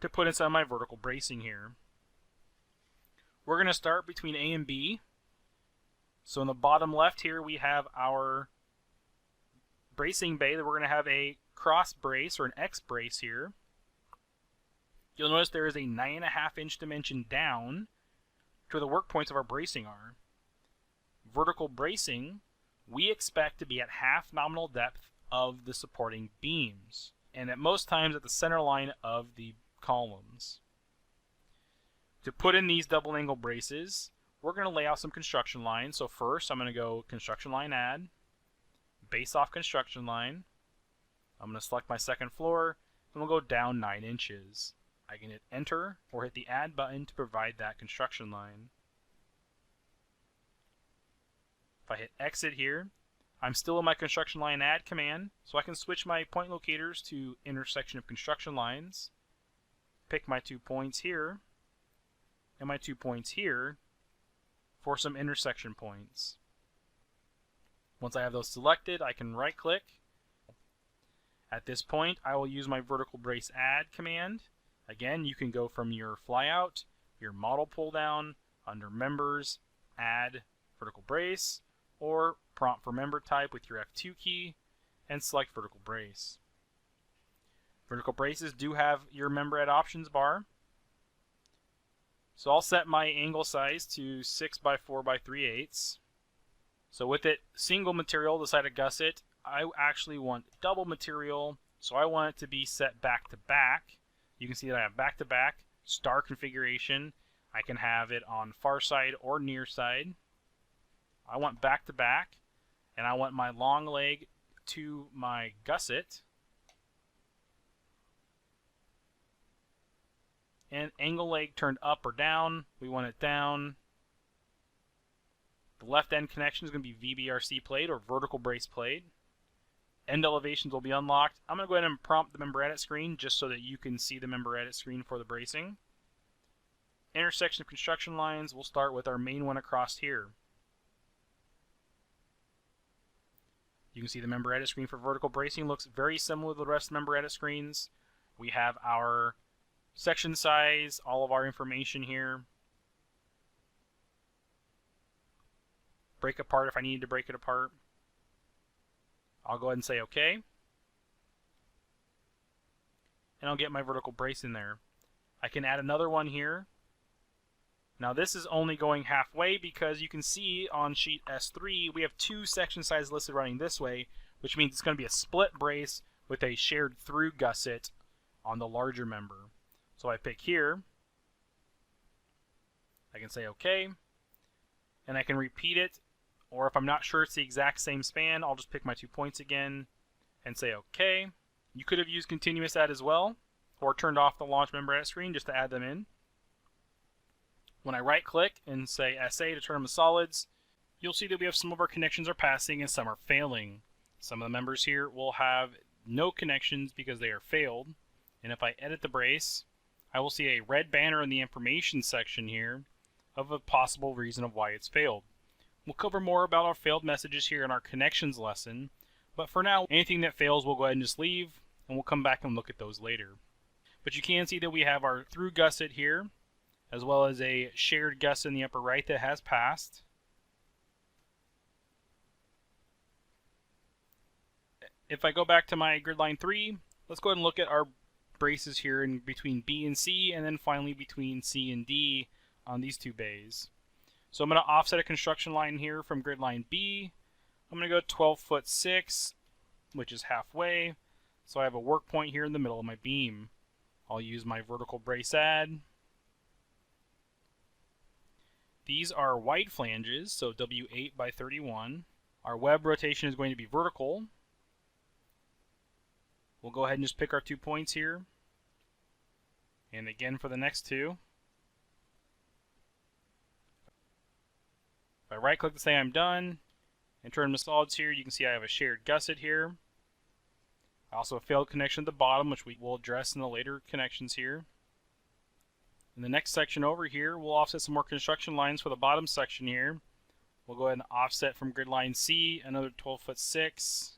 to put in some of my vertical bracing here. We're going to start between A and B. So in the bottom left here we have our bracing bay that we're going to have a cross brace or an X brace here. You'll notice there is a 9.5 inch dimension down to where the work points of our bracing are. Vertical bracing we expect to be at half nominal depth of the supporting beams, and at most times at the center line of the columns. To put in these double angle braces, we're going to lay out some construction lines. So first I'm going to go construction line add, base off construction line. I'm going to select my second floor, and we'll go down 9 inches. I can hit enter or hit the add button to provide that construction line. If I hit exit here, I'm still in my construction line add command, so I can switch my point locators to intersection of construction lines, pick my 2 points here and my 2 points here for some intersection points. Once I have those selected, I can right click. At this point, I will use my vertical brace add command. Again, you can go from your flyout, your model pull down, under members, add vertical brace, or prompt for member type with your F2 key and select vertical brace. Vertical braces do have your member add options bar. So I'll set my angle size to 6 by 4 by 3/8. So with it single material, the side of gusset, I actually want double material, so I want it to be set back to back. You can see that I have back to back star configuration. I can have it on far side or near side. I want back to back, and I want my long leg to my gusset. And angle leg turned up or down. We want it down. The left end connection is going to be VBRC plate or vertical brace plate. End elevations will be unlocked. I'm going to go ahead and prompt the member edit screen just so that you can see the member edit screen for the bracing. Intersection of construction lines, we'll start with our main one across here. You can see the member edit screen for vertical bracing looks very similar to the rest of the member edit screens. We have our section size, all of our information here. Break apart if I need to break it apart. I'll go ahead and say OK. And I'll get my vertical brace in there. I can add another one here. Now this is only going halfway because you can see on sheet S3 we have 2 section sizes listed running this way, which means it's going to be a split brace with a shared through gusset on the larger member. So I pick here, I can say OK, and I can repeat it, or if I'm not sure it's the exact same span, I'll just pick my 2 points again and say OK. You could have used continuous add as well, or turned off the launch member edit screen just to add them in. When I right click and say SA to turn them to solids, you'll see that we have some of our connections are passing and some are failing. Some of the members here will have no connections because they are failed. And if I edit the brace, I will see a red banner in the information section here of a possible reason of why it's failed. We'll cover more about our failed messages here in our connections lesson, but for now, anything that fails we'll go ahead and just leave, and we'll come back and look at those later. But you can see that we have our through gusset here, as well as a shared gusset in the upper right that has passed. If I go back to my grid line 3, let's go ahead and look at our braces here in between B and C, and then finally between C and D on these 2 bays. So I'm going to offset a construction line here from grid line B. I'm going to go 12'6", which is halfway. So I have a work point here in the middle of my beam. I'll use my vertical brace add. These are wide flanges, so W8 by 31. Our web rotation is going to be vertical. We'll go ahead and just pick our 2 points here. And again for the next 2. If I right click to say I'm done and turn them to solids here, you can see I have a shared gusset here. I also have a failed connection at the bottom, which we will address in the later connections here. In the next section over here, we'll offset some more construction lines for the bottom section here. We'll go ahead and offset from grid line C another 12'6".